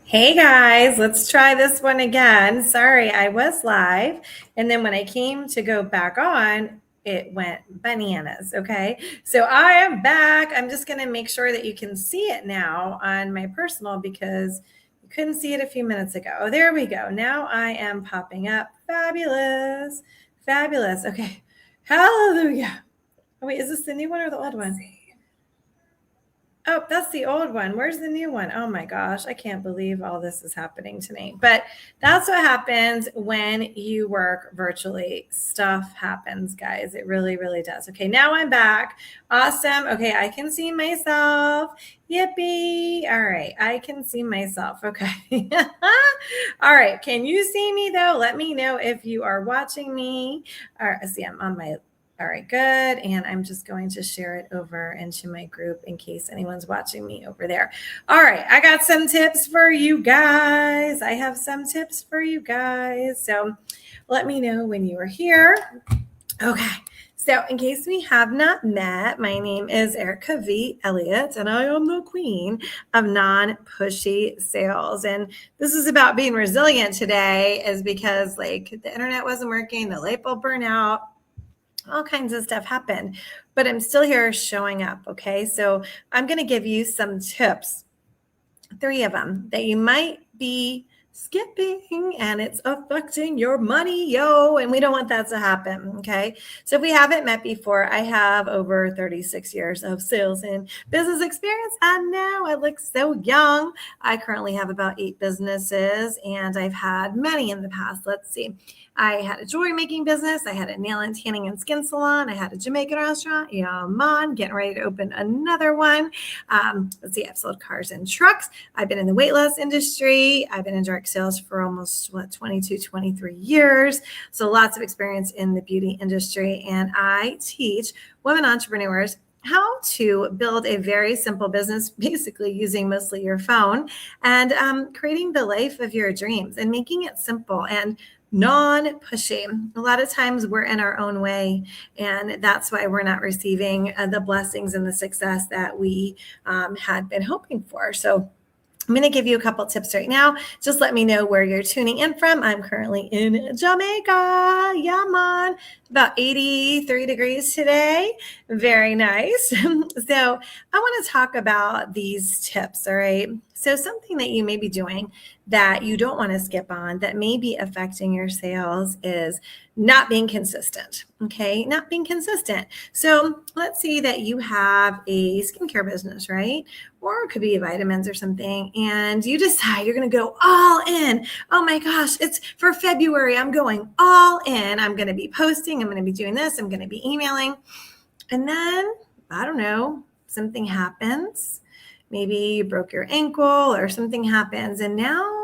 Hey guys, let's try this one again. Sorry, I was live. And then when I came to go back on, it went bananas. Okay. So I am back. I'm just going to make sure that you can see it now on my personal because you couldn't see it a few minutes ago. Oh, there we go. Now I am popping up. Fabulous. Fabulous. Okay. Hallelujah. Oh, wait, is this the new one or the old one? Oh, that's the old one. Where's the new one? Oh my gosh, I can't believe all this is happening tonight. But that's what happens when you work virtually. Stuff happens, guys. It really, really does. Okay, now I'm back. Awesome. Okay, I can see myself. Yippee. All right, I can see myself. Okay. All right, can you see me though? Let me know if you are watching me. All right, see, I'm on my all right, good. And I'm just going to share it over into my group in case anyone's watching me over there. All right, I got some tips for you guys. I have some tips for you guys. So let me know when you are here. Okay. So in case we have not met, my name is Erica V. Elliott, and I am the queen of non-pushy sales. And this is about being resilient today is because like the internet wasn't working, the light bulb burned out, all kinds of stuff happened, but I'm still here showing up. Okay. So I'm going to give you some tips, 3 of them that you might be skipping and it's affecting your money, and we don't want that to happen. Okay. So if we haven't met before, I have over 36 years of sales and business experience. And now I look so young. I currently have about 8 businesses and I've had many in the past. Let's see. I had a jewelry making business. I had a nail and tanning and skin salon. I had a Jamaican restaurant. Yeah, man, getting ready to open another one. Let's see, I've sold cars and trucks. I've been in the weight loss industry. I've been in direct sales for almost 22, 23 years. So lots of experience in the beauty industry. And I teach women entrepreneurs how to build a very simple business, basically using mostly your phone and creating the life of your dreams and making it simple and non-pushy. A lot of times we're in our own way, and that's why we're not receiving the blessings and the success that we had been hoping for. So I'm going to give you a couple tips right now. Just let me know where you're tuning in from. I'm currently in Jamaica. Yeah, man. About 83 degrees today. Very nice. So I want to talk about these tips. All right. So something that you may be doing that you don't want to skip on that may be affecting your sales is not being consistent. Okay. Not being consistent. So let's say that you have a skincare business, right? Or it could be vitamins or something, and you decide you're going to go all in. Oh my gosh, it's for February. I'm going all in. I'm going to be posting. I'm going to be doing this. I'm going to be emailing. And then, I don't know, something happens. Maybe you broke your ankle or something happens, and now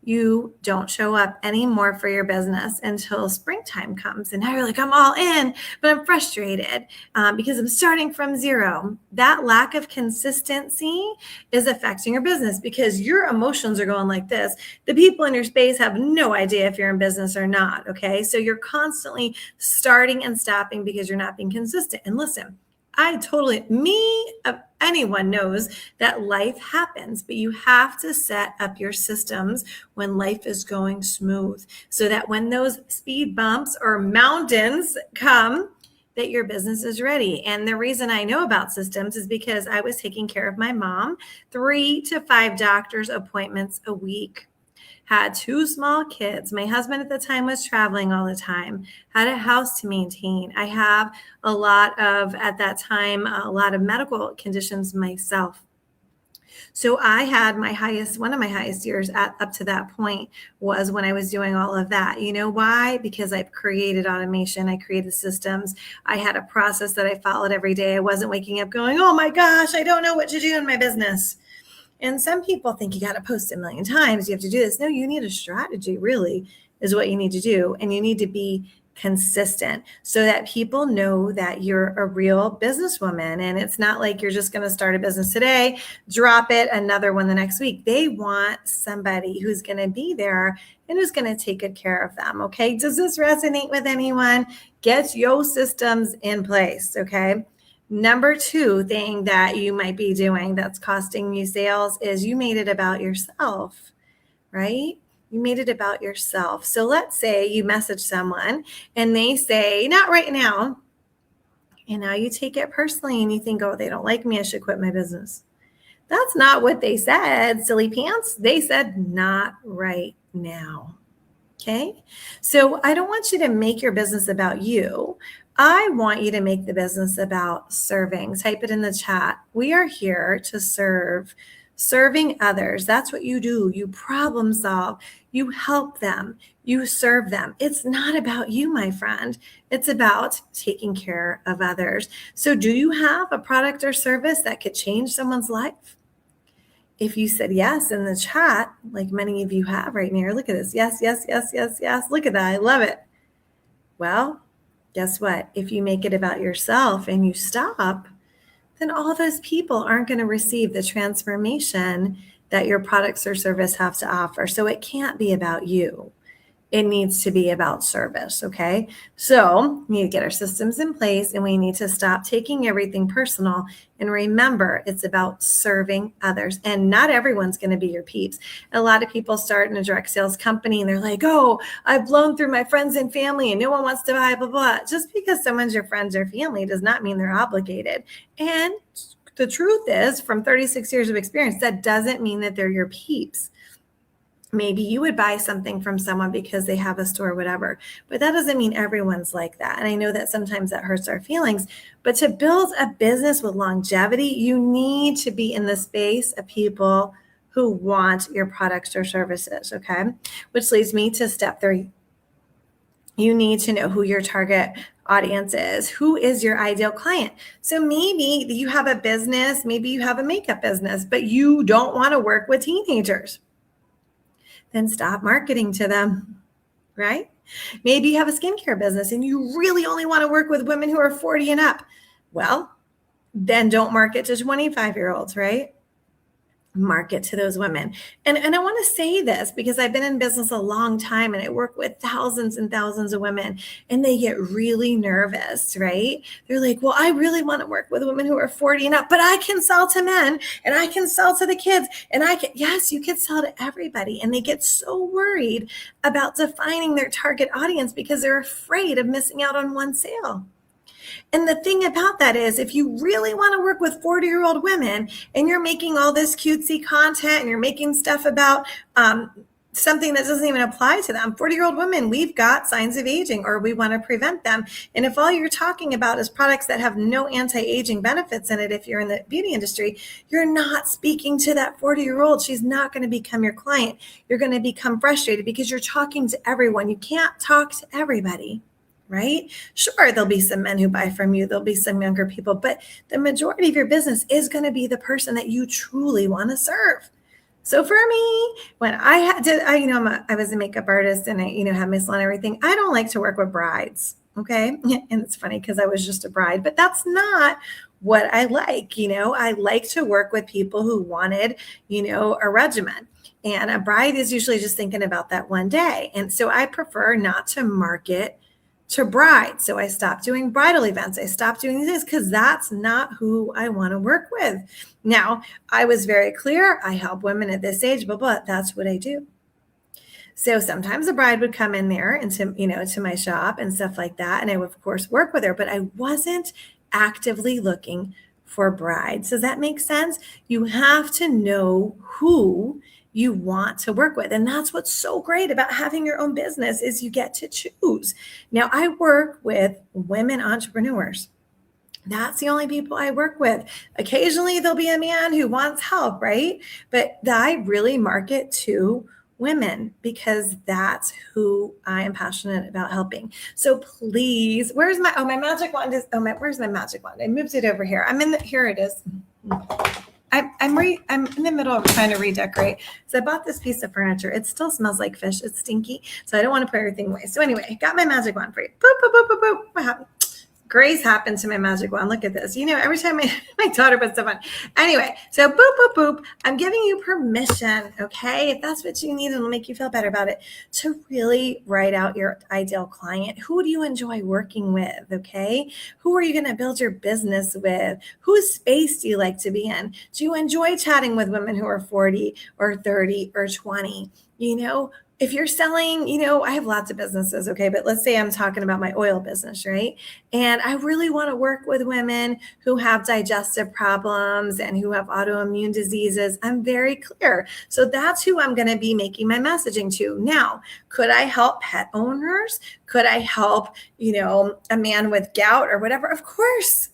you don't show up anymore for your business until springtime comes. And now you're like, I'm all in, but I'm frustrated because I'm starting from zero. That lack of consistency is affecting your business because your emotions are going like this. The people in your space have no idea if you're in business or not. Okay. So you're constantly starting and stopping because you're not being consistent. And listen, anyone knows that life happens, but you have to set up your systems when life is going smooth so that when those speed bumps or mountains come, that your business is ready. And the reason I know about systems is because I was taking care of my mom, 3 to 5 doctor's appointments a week. Had 2 small kids. My husband at the time was traveling all the time, had a house to maintain. I have at that time, a lot of medical conditions myself. So I had one of my highest years up to that point was when I was doing all of that. You know why? Because I've created automation. I created systems. I had a process that I followed every day. I wasn't waking up going, oh my gosh, I don't know what to do in my business. And some people think you got to post a million times. You have to do this. No, you need a strategy, really, is what you need to do. And you need to be consistent so that people know that you're a real businesswoman. And it's not like you're just going to start a business today, drop it, another one the next week. They want somebody who's going to be there and who's going to take good care of them. Okay. Does this resonate with anyone? Get your systems in place. Okay. Number 2 thing that you might be doing that's costing you sales is you made it about yourself, right? You made it about yourself. So let's say you message someone and they say, not right now. And now you take it personally and you think, oh, they don't like me. I should quit my business. That's not what they said, silly pants. They said, not right now. Okay. So I don't want you to make your business about you. I want you to make the business about serving. Type it in the chat. We are here to serve, serving others. That's what you do. You problem solve, you help them, you serve them. It's not about you, my friend. It's about taking care of others. So do you have a product or service that could change someone's life? If you said yes in the chat, like many of you have right now, look at this. Yes, yes, yes, yes, yes. Look at that. I love it. Well, guess what? If you make it about yourself and you stop, then all those people aren't going to receive the transformation that your products or service have to offer. So it can't be about you. It needs to be about service, okay? So we need to get our systems in place and we need to stop taking everything personal and remember it's about serving others. And not everyone's going to be your peeps. A lot of people start in a direct sales company and they're like, oh, I've blown through my friends and family and no one wants to buy, blah, blah. Just because someone's your friends or family does not mean they're obligated. And the truth is, from 36 years of experience, that doesn't mean that they're your peeps. Maybe you would buy something from someone because they have a store or whatever, but that doesn't mean everyone's like that. And I know that sometimes that hurts our feelings, but to build a business with longevity, you need to be in the space of people who want your products or services, okay? Which leads me to step 3. You need to know who your target audience is. Who is your ideal client? So maybe you have a business, maybe you have a makeup business, but you don't want to work with teenagers. Then stop marketing to them, right? Maybe you have a skincare business and you really only want to work with women who are 40 and up. Well, then don't market to 25-year-olds, right? Market to those women. And I want to say this because I've been in business a long time and I work with thousands and thousands of women and they get really nervous, right? They're like, well, I really want to work with women who are 40 and up, but I can sell to men and I can sell to the kids and yes, you can sell to everybody. And they get so worried about defining their target audience because they're afraid of missing out on one sale. And the thing about that is, if you really want to work with 40-year-old women and you're making all this cutesy content and you're making stuff about something that doesn't even apply to them, 40-year-old women, we've got signs of aging or we want to prevent them. And if all you're talking about is products that have no anti-aging benefits in it, if you're in the beauty industry, you're not speaking to that 40-year-old. She's not going to become your client. You're going to become frustrated because you're talking to everyone. You can't talk to everybody. Right? Sure, there'll be some men who buy from you. There'll be some younger people, but the majority of your business is going to be the person that you truly want to serve. So for me, when I was a makeup artist and I, had my salon and everything, I don't like to work with brides. Okay. And it's funny because I was just a bride, but that's not what I like. I like to work with people who wanted, a regimen. And a bride is usually just thinking about that one day. And so I prefer not to market to brides. So I stopped doing bridal events. I stopped doing these because that's not who I want to work with. Now, I was very clear. I help women at this age, but that's what I do. So sometimes a bride would come in there and to my shop and stuff like that. And I would, of course, work with her, but I wasn't actively looking for brides. Does that make sense? You have to know who you want to work with. And that's what's so great about having your own business is you get to choose. Now, I work with women entrepreneurs. That's the only people I work with. Occasionally, there'll be a man who wants help, right? But I really market to women because that's who I am passionate about helping. So please, where's my magic wand where's my magic wand? I moved it over here. Here it is. I'm in the middle of trying to redecorate. So I bought this piece of furniture. It still smells like fish. It's stinky. So I don't want to put everything away. So anyway, I got my magic wand for you. Boop, boop, boop, boop, boop. What happened? Grace happened to my magic wand. Look at this. Every time my daughter puts stuff on. Anyway, so boop, boop, boop. I'm giving you permission, okay? If that's what you need, it'll make you feel better about it, to really write out your ideal client. Who do you enjoy working with, okay? Who are you going to build your business with? Whose space do you like to be in? Do you enjoy chatting with women who are 40 or 30 or 20? If you're selling, I have lots of businesses, okay, but let's say I'm talking about my oil business, right? And I really want to work with women who have digestive problems and who have autoimmune diseases. I'm very clear. So that's who I'm going to be making my messaging to. Now, could I help pet owners? Could I help, a man with gout or whatever? Of course.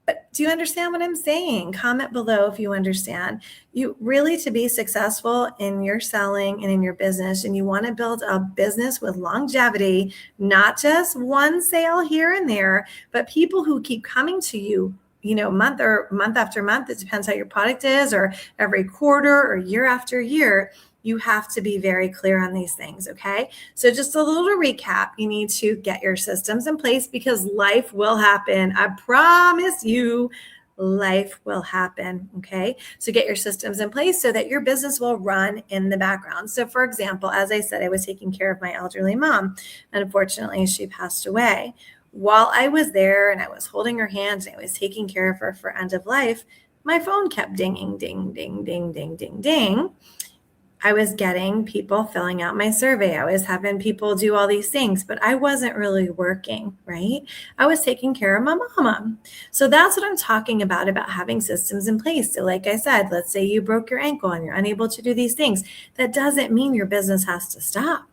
But do you understand what I'm saying? Comment below if you understand. You really, to be successful in your selling and in your business, and you want to build a business with longevity, not just one sale here and there, but people who keep coming to you, month after month. It depends how your product is, or every quarter or year after year. You have to be very clear on these things, okay? So just a little recap, you need to get your systems in place, because life will happen. I promise you, life will happen, okay? So get your systems in place so that your business will run in the background. So for example, as I said, I was taking care of my elderly mom. Unfortunately, she passed away. While I was there and I was holding her hand and I was taking care of her for end of life, my phone kept dinging, ding, ding, ding, ding, ding, ding. I was getting people filling out my survey. I was having people do all these things, but I wasn't really working, right? I was taking care of my mama. So that's what I'm talking about having systems in place. So like I said, let's say you broke your ankle and you're unable to do these things. That doesn't mean your business has to stop.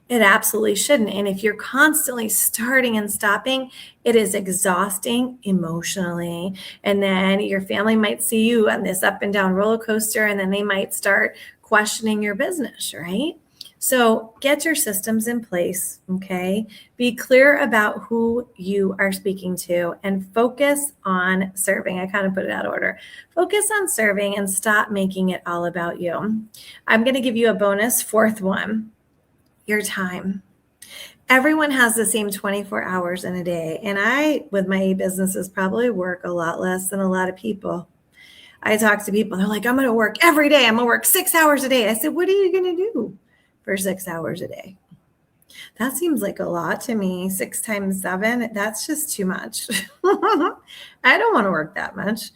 It absolutely shouldn't. And if you're constantly starting and stopping, it is exhausting emotionally. And then your family might see you on this up and down roller coaster, and then they might start questioning your business, right? So get your systems in place, okay? Be clear about who you are speaking to and focus on serving. I kind of put it out of order. Focus on serving and stop making it all about you. I'm going to give you a bonus, fourth one. Your time. Everyone has the same 24 hours in a day. And I, with my businesses, probably work a lot less than a lot of people. I talk to people, they're like, I'm going to work every day. I'm going to work 6 hours a day. I said, what are you going to do for 6 hours a day? That seems like a lot to me. 6 times 7, that's just too much. I don't want to work that much.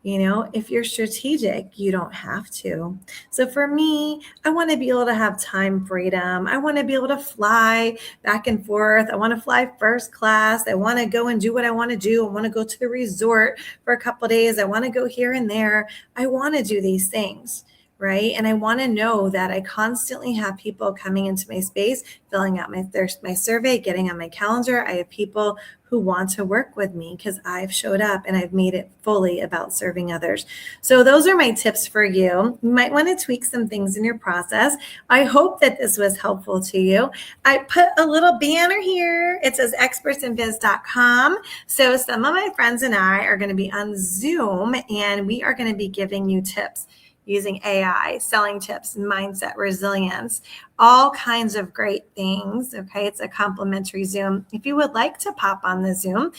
If you're strategic, you don't have to. So for me, I want to be able to have time freedom. I want to be able to fly back and forth. I want to fly first class. I want to go and do what I want to do. I want to go to the resort for a couple of days. I want to go here and there. I want to do these things, right? And I want to know that I constantly have people coming into my space, filling out my survey, getting on my calendar. I have people who want to work with me because I've showed up and I've made it fully about serving others. So those are my tips for you. You might want to tweak some things in your process. I hope that this was helpful to you. I put a little banner here. It says expertsinbiz.com. So some of my friends and I are going to be on Zoom, and we are going to be giving you tips using AI, selling tips, mindset, resilience, all kinds of great things. Okay, it's a complimentary Zoom. If you would like to pop on the Zoom,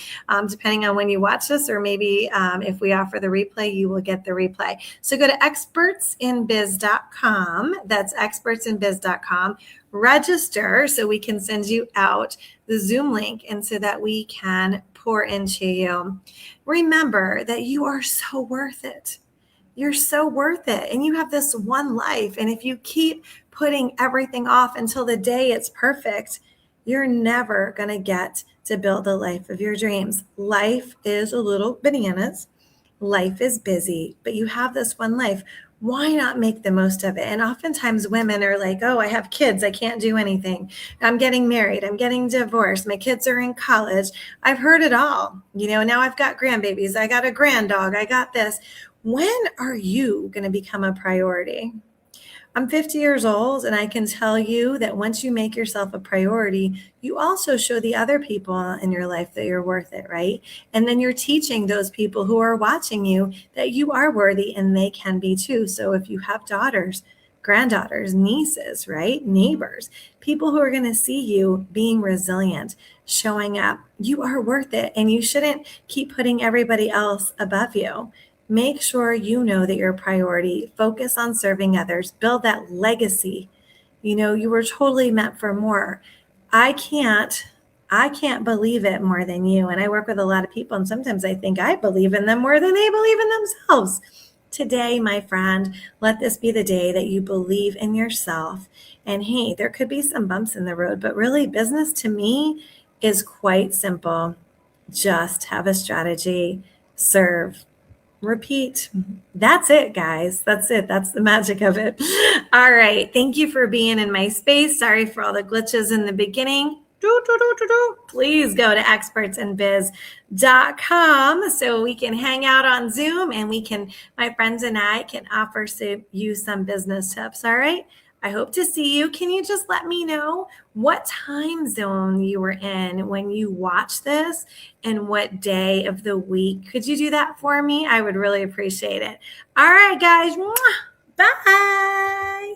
depending on when you watch this, or maybe if we offer the replay, you will get the replay. So go to expertsinbiz.com. That's expertsinbiz.com. Register so we can send you out the Zoom link, and so that we can pour into you. Remember that you are so worth it. You're so worth it. And you have this one life. And if you keep putting everything off until the day it's perfect, you're never going to get to build the life of your dreams. Life is a little bananas. Life is busy, but you have this one life. Why not make the most of it? And oftentimes women are like, oh, I have kids. I can't do anything. I'm getting married. I'm getting divorced. My kids are in college. I've heard it all. Now I've got grandbabies. I got a granddog. I got this. When are you going to become a priority? I'm 50 years old, and I can tell you that once you make yourself a priority, you also show the other people in your life that you're worth it, right? And then you're teaching those people who are watching you that you are worthy, and they can be too. So if you have daughters, granddaughters, nieces, right? Neighbors, people who are going to see you being resilient, showing up. You are worth it, and you shouldn't keep putting everybody else above you. Make sure you know that you're a priority. Focus on serving others, build that legacy. You were totally meant for more. I can't I can't believe it more than you. And I work with a lot of people, and sometimes I think I believe in them more than they believe in themselves. Today, my friend, let this be the day that you believe in yourself. And hey, there could be some bumps in the road, but really, business to me is quite simple. Just have a strategy, serve, repeat. That's it, guys. That's it. That's the magic of it. All right. Thank you for being in my space. Sorry for all the glitches in the beginning. Please go to expertsandbiz.com so we can hang out on Zoom, and my friends and I can offer you some business tips. All right. I hope to see you. Can you just let me know what time zone you were in when you watched this and what day of the week? Could you do that for me? I would really appreciate it. All right, guys. Bye.